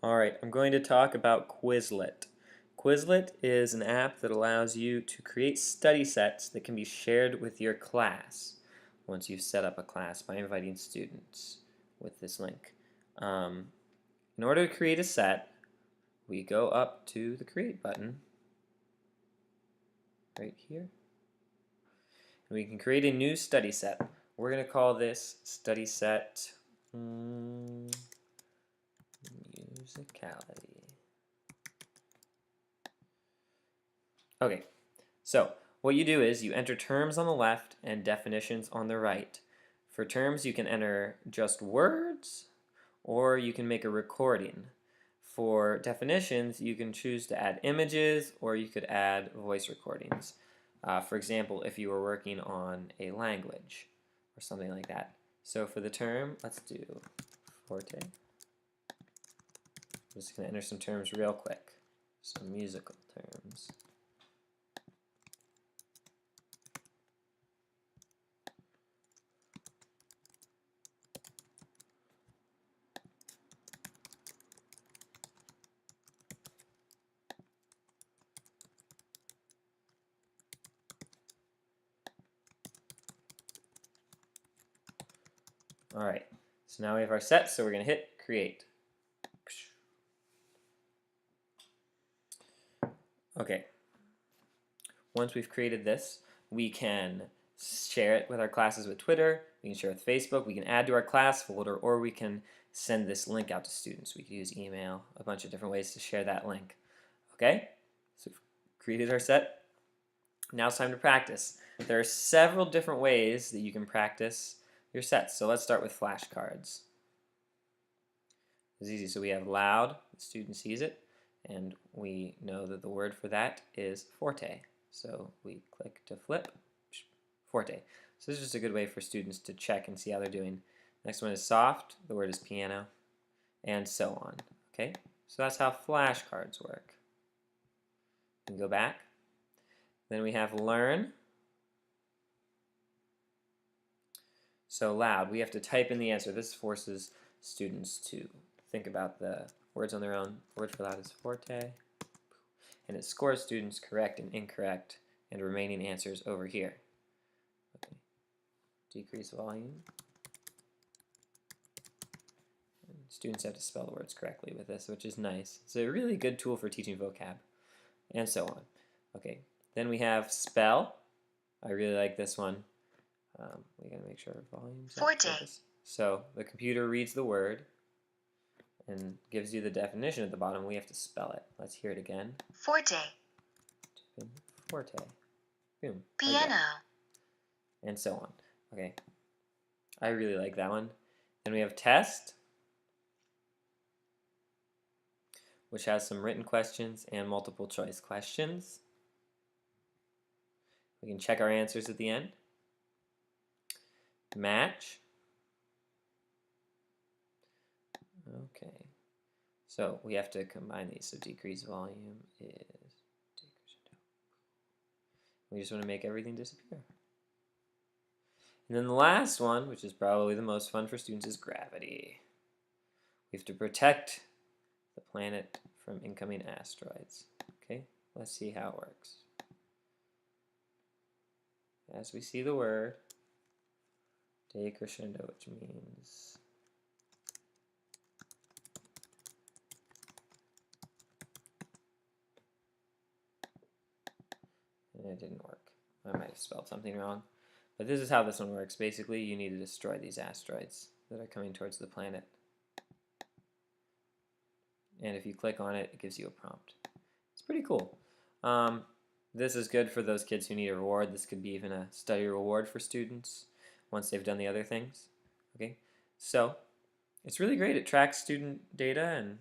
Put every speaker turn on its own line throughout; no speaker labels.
Alright, I'm going to talk about Quizlet. Quizlet is an app that allows you to create study sets that can be shared with your class once you've set up a class by inviting students with this link. In order to create a set, we go up to the Create button right here. And we can create a new study set. We're going to call this study set musicality. Okay, so what you do is you enter terms on the left and definitions on the right. For terms, you can enter just words, or you can make a recording. For definitions, you can choose to add images, or you could add voice recordings. For example, if you were working on a language or something like that. So for the term, let's do forte. I'm just going to enter some terms real quick. Some musical terms. Alright, so now we have our set, so we're going to hit create. Okay, once we've created this, we can share it with our classes with Twitter, we can share it with Facebook, we can add to our class folder, or we can send this link out to students. We can use email, a bunch of different ways to share that link. Okay, so we've created our set. Now it's time to practice. There are several different ways that you can practice your sets. So let's start with flashcards. It's easy. So we have loud, the student sees it, and we know that the word for that is forte. So we click to flip, forte. So this is just a good way for students to check and see how they're doing. Next one is soft, the word is piano, and so on. Okay, so that's how flashcards work. We can go back. Then we have learn. So loud, we have to type in the answer. This forces students to think about the words on their own. Word for loud is forte. And it scores students correct and incorrect and remaining answers over here. Okay. Decrease volume. And students have to spell the words correctly with this, which is nice. It's a really good tool for teaching vocab and so on. Okay, then we have spell. I really like this one. We gotta make sure our volume's
forte.
So the computer reads the word and gives you the definition at the bottom. We have to spell it. Let's hear it again.
Forte.
Forte. Boom.
Piano.
And so on. Okay. I really like that one. Then we have test, which has some written questions and multiple choice questions. We can check our answers at the end. Match. Okay, so we have to combine these. So decrease volume is decrease. We just want to make everything disappear. And then the last one, which is probably the most fun for students, is gravity. We have to protect the planet from incoming asteroids. Okay, let's see how it works. As we see the word, decrescendo, which means it didn't work. I might have spelled something wrong. But this is how this one works. Basically, you need to destroy these asteroids that are coming towards the planet. And if you click on it, it gives you a prompt. It's pretty cool. This is good for those kids who need a reward. This could be even a study reward for students once they've done the other things. Okay, so it's really great. It tracks student data, and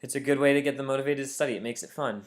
it's a good way to get them motivated to study. It makes it fun.